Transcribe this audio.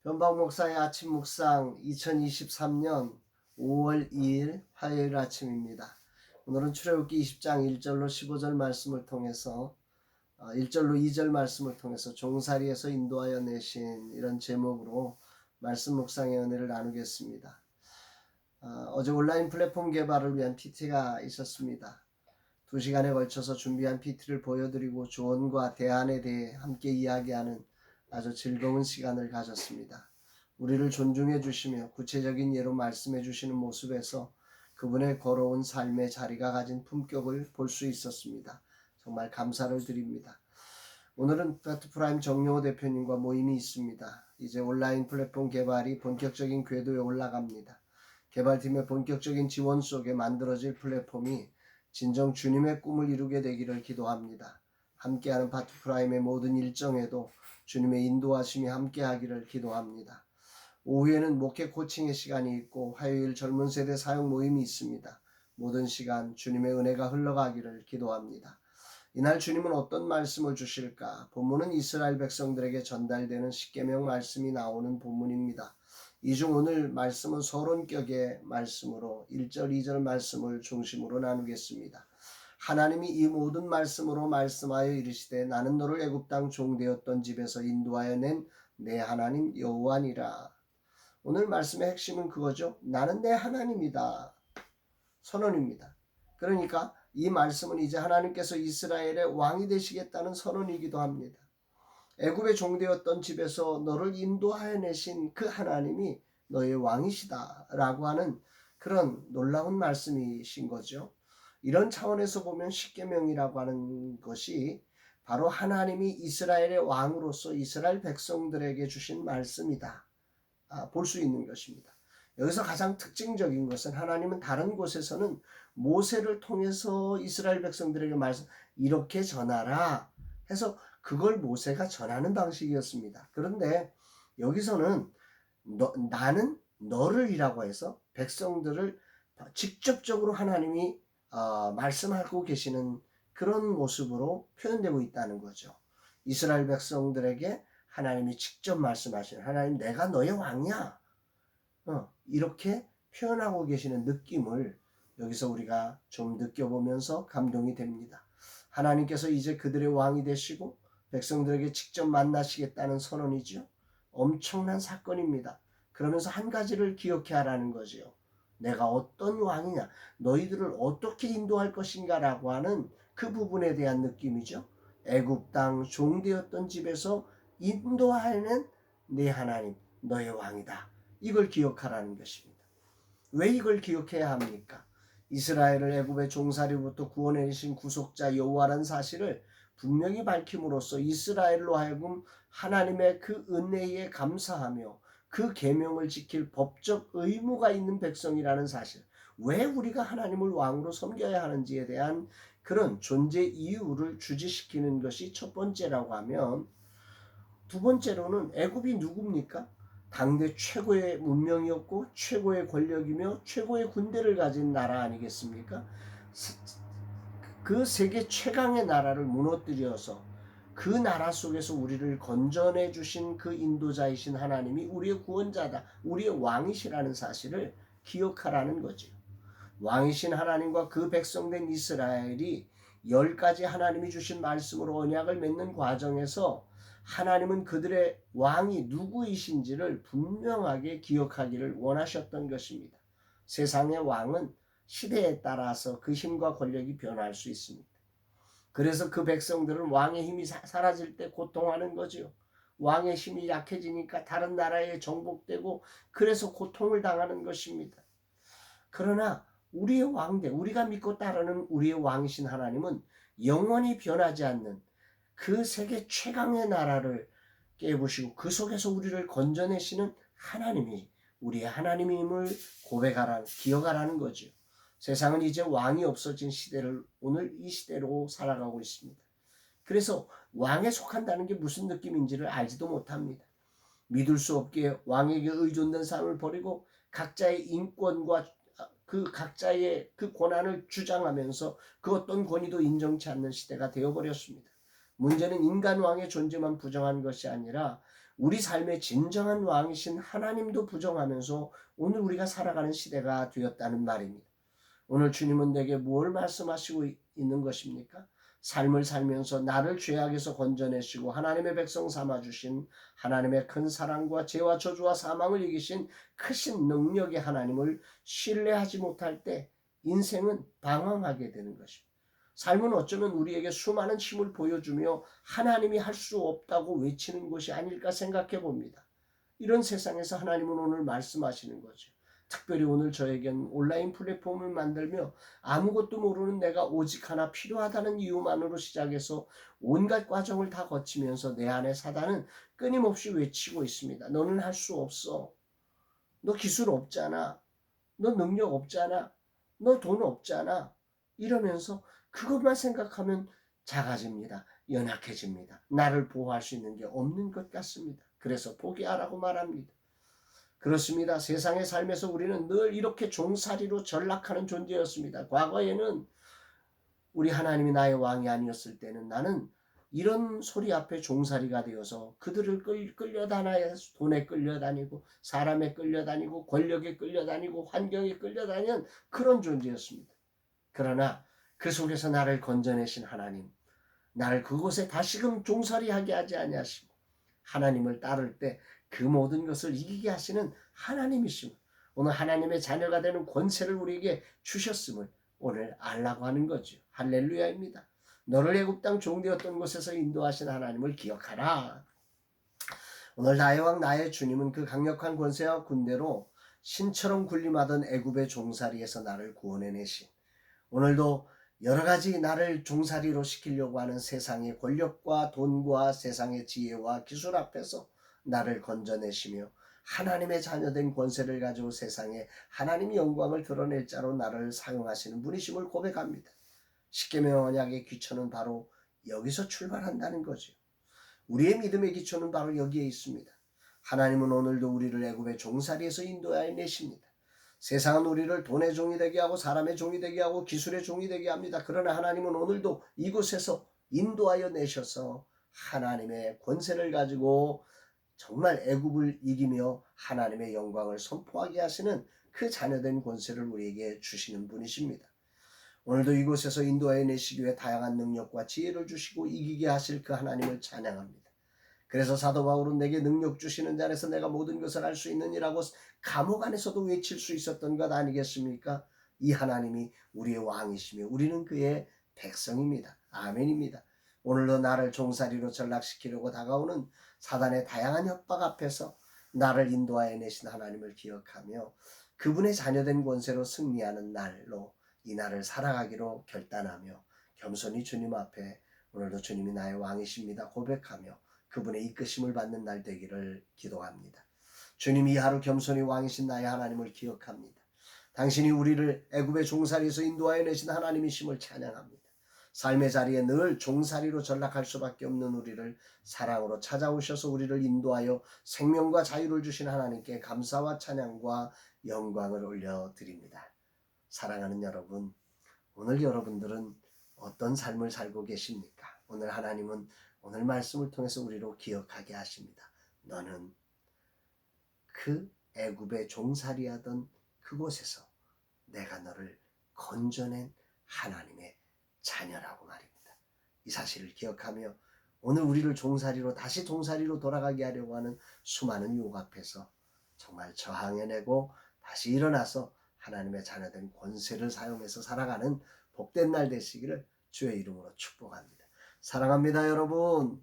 변박 목사의 아침 묵상 2023년 5월 2일 화요일 아침입니다. 오늘은 출애굽기 20장 1절로 15절 말씀을 통해서 1절로 2절 말씀을 통해서 종살이에서 인도하여 내신 이런 제목으로 말씀 묵상의 은혜를 나누겠습니다. 어제 온라인 플랫폼 개발을 위한 PT가 있었습니다. 2시간에 걸쳐서 준비한 PT를 보여드리고 조언과 대안에 대해 함께 이야기하는 아주 즐거운 시간을 가졌습니다. 우리를 존중해 주시며 구체적인 예로 말씀해 주시는 모습에서 그분의 걸어온 삶의 자리가 가진 품격을 볼 수 있었습니다. 정말 감사를 드립니다. 오늘은 파트프라임 정용호 대표님과 모임이 있습니다. 이제 온라인 플랫폼 개발이 본격적인 궤도에 올라갑니다. 개발팀의 본격적인 지원 속에 만들어질 플랫폼이 진정 주님의 꿈을 이루게 되기를 기도합니다. 함께하는 파트프라임의 모든 일정에도 주님의 인도하심이 함께하기를 기도합니다. 오후에는 목회 코칭의 시간이 있고 화요일 젊은 세대 사역 모임이 있습니다. 모든 시간 주님의 은혜가 흘러가기를 기도합니다. 이날 주님은 어떤 말씀을 주실까? 본문은 이스라엘 백성들에게 전달되는 십계명 말씀이 나오는 본문입니다. 이 중 오늘 말씀은 서론격의 말씀으로 1절, 2절 말씀을 중심으로 나누겠습니다. 하나님이 이 모든 말씀으로 말씀하여 이르시되 나는 너를 애굽 땅 종되었던 집에서 인도하여 낸 내 하나님 여호와니라. 오늘 말씀의 핵심은 그거죠. 나는 내 하나님이다. 선언입니다. 그러니까 이 말씀은 이제 하나님께서 이스라엘의 왕이 되시겠다는 선언이기도 합니다. 애굽의 종되었던 집에서 너를 인도하여 내신 그 하나님이 너의 왕이시다 라고 하는 그런 놀라운 말씀이신 거죠. 이런 차원에서 보면 십계명이라고 하는 것이 바로 하나님이 이스라엘의 왕으로서 이스라엘 백성들에게 주신 말씀이다 볼 수 있는 것입니다. 여기서 가장 특징적인 것은 하나님은 다른 곳에서는 모세를 통해서 이스라엘 백성들에게 말씀 이렇게 전하라 해서 그걸 모세가 전하는 방식이었습니다. 그런데 여기서는 나는 너를이라고 해서 백성들을 직접적으로 하나님이 말씀하고 계시는 그런 모습으로 표현되고 있다는 거죠. 이스라엘 백성들에게 하나님이 직접 말씀하시는 하나님 내가 너의 왕이야. 이렇게 표현하고 계시는 느낌을 여기서 우리가 좀 느껴보면서 감동이 됩니다. 하나님께서 이제 그들의 왕이 되시고 백성들에게 직접 만나시겠다는 선언이죠. 엄청난 사건입니다. 그러면서 한 가지를 기억해 하라는 거죠. 내가 어떤 왕이냐, 너희들을 어떻게 인도할 것인가라고 하는 그 부분에 대한 느낌이죠. 애굽 땅 종되었던 집에서 인도하는 네 하나님, 너의 왕이다. 이걸 기억하라는 것입니다. 왜 이걸 기억해야 합니까? 이스라엘을 애굽의 종살이부터 구원해 내신 구속자 여호와라는 사실을 분명히 밝힘으로써 이스라엘로 하여금 하나님의 그 은혜에 감사하며 그 계명을 지킬 법적 의무가 있는 백성이라는 사실, 왜 우리가 하나님을 왕으로 섬겨야 하는지에 대한 그런 존재 이유를 주지시키는 것이 첫 번째라고 하면, 두 번째로는 애굽이 누굽니까? 당대 최고의 문명이었고 최고의 권력이며 최고의 군대를 가진 나라 아니겠습니까? 그 세계 최강의 나라를 무너뜨려서 그 나라 속에서 우리를 건져내 주신 그 인도자이신 하나님이 우리의 구원자다, 우리의 왕이시라는 사실을 기억하라는 거죠. 왕이신 하나님과 그 백성된 이스라엘이 10가지 하나님이 주신 말씀으로 언약을 맺는 과정에서 하나님은 그들의 왕이 누구이신지를 분명하게 기억하기를 원하셨던 것입니다. 세상의 왕은 시대에 따라서 그 힘과 권력이 변할 수 있습니다. 그래서 그 백성들은 왕의 힘이 사라질 때 고통하는 거죠. 왕의 힘이 약해지니까 다른 나라에 정복되고 그래서 고통을 당하는 것입니다. 그러나 우리의 왕대, 우리가 믿고 따르는 우리의 왕이신 하나님은 영원히 변하지 않는 그 세계 최강의 나라를 깨부시고 그 속에서 우리를 건져내시는 하나님이 우리의 하나님임을 고백하라, 기억하라는 거죠. 세상은 이제 왕이 없어진 시대를 오늘 이 시대로 살아가고 있습니다. 그래서 왕에 속한다는 게 무슨 느낌인지를 알지도 못합니다. 믿을 수 없게 왕에게 의존된 삶을 버리고 각자의 인권과 그 각자의 그 권한을 주장하면서 그 어떤 권위도 인정치 않는 시대가 되어버렸습니다. 문제는 인간 왕의 존재만 부정한 것이 아니라 우리 삶의 진정한 왕이신 하나님도 부정하면서 오늘 우리가 살아가는 시대가 되었다는 말입니다. 오늘 주님은 내게 뭘 말씀하시고 있는 것입니까? 삶을 살면서 나를 죄악에서 건져내시고 하나님의 백성 삼아주신 하나님의 큰 사랑과 죄와 저주와 사망을 이기신 크신 능력의 하나님을 신뢰하지 못할 때 인생은 방황하게 되는 것입니다. 삶은 어쩌면 우리에게 수많은 힘을 보여주며 하나님이 할 수 없다고 외치는 것이 아닐까 생각해 봅니다. 이런 세상에서 하나님은 오늘 말씀하시는 거죠. 특별히 오늘 저에겐 온라인 플랫폼을 만들며 아무것도 모르는 내가 오직 하나 필요하다는 이유만으로 시작해서 온갖 과정을 다 거치면서 내 안에 사단은 끊임없이 외치고 있습니다. 너는 할 수 없어. 너 기술 없잖아. 너 능력 없잖아. 너 돈 없잖아. 이러면서 그것만 생각하면 작아집니다. 연약해집니다. 나를 보호할 수 있는 게 없는 것 같습니다. 그래서 포기하라고 말합니다. 그렇습니다. 세상의 삶에서 우리는 늘 이렇게 종살이로 전락하는 존재였습니다. 과거에는 우리 하나님이 나의 왕이 아니었을 때는 나는 이런 소리 앞에 종살이가 되어서 그들을 끌려다녀야 돈에 끌려다니고 사람에 끌려다니고 권력에 끌려다니고 환경에 끌려다니는 그런 존재였습니다. 그러나 그 속에서 나를 건져내신 하나님, 나를 그곳에 다시금 종살이하게 하지 아니하시고 하나님을 따를 때 그 모든 것을 이기게 하시는 하나님이심을, 오늘 하나님의 자녀가 되는 권세를 우리에게 주셨음을 오늘 알라고 하는 거죠. 할렐루야입니다. 너를 애굽 땅 종되었던 곳에서 인도하신 하나님을 기억하라. 오늘 나의 왕 나의 주님은 그 강력한 권세와 군대로 신처럼 군림하던 애굽의 종살이에서 나를 구원해내신, 오늘도 여러 가지 나를 종살이로 시키려고 하는 세상의 권력과 돈과 세상의 지혜와 기술 앞에서 나를 건져내시며 하나님의 자녀된 권세를 가지고 세상에 하나님의 영광을 드러낼 자로 나를 사용하시는 분이심을 고백합니다. 십계명 언약의 기초는 바로 여기서 출발한다는 거죠. 우리의 믿음의 기초는 바로 여기에 있습니다. 하나님은 오늘도 우리를 애굽의 종살이에서 인도하여 내십니다. 세상은 우리를 돈의 종이 되게 하고 사람의 종이 되게 하고 기술의 종이 되게 합니다. 그러나 하나님은 오늘도 이곳에서 인도하여 내셔서 하나님의 권세를 가지고 정말 애굽을 이기며 하나님의 영광을 선포하게 하시는 그 자녀된 권세를 우리에게 주시는 분이십니다. 오늘도 이곳에서 인도하여 내시기 위해 다양한 능력과 지혜를 주시고 이기게 하실 그 하나님을 찬양합니다. 그래서 사도 바울은 내게 능력 주시는 자 안에서 내가 모든 것을 할 수 있느니라고 감옥 안에서도 외칠 수 있었던 것 아니겠습니까? 이 하나님이 우리의 왕이시며 우리는 그의 백성입니다. 아멘입니다. 오늘도 나를 종살이로 전락시키려고 다가오는 사단의 다양한 협박 앞에서 나를 인도하여 내신 하나님을 기억하며 그분의 자녀된 권세로 승리하는 날로 이 날을 살아가기로 결단하며 겸손히 주님 앞에 오늘도 주님이 나의 왕이십니다 고백하며 그분의 이끄심을 받는 날 되기를 기도합니다. 주님, 이 하루 겸손히 왕이신 나의 하나님을 기억합니다. 당신이 우리를 애굽의 종살이에서 인도하여 내신 하나님이심을 찬양합니다. 삶의 자리에 늘 종살이로 전락할 수밖에 없는 우리를 사랑으로 찾아오셔서 우리를 인도하여 생명과 자유를 주신 하나님께 감사와 찬양과 영광을 올려드립니다. 사랑하는 여러분, 오늘 여러분들은 어떤 삶을 살고 계십니까? 오늘 하나님은 오늘 말씀을 통해서 우리로 기억하게 하십니다. 너는 그 애굽의 종살이하던 그곳에서 내가 너를 건져낸 하나님의 자녀라고 말입니다. 이 사실을 기억하며 오늘 우리를 종살이로 다시 종살이로 돌아가게 하려고 하는 수많은 유혹 앞에서 정말 저항해내고 다시 일어나서 하나님의 자녀된 권세를 사용해서 살아가는 복된 날 되시기를 주의 이름으로 축복합니다. 사랑합니다, 여러분.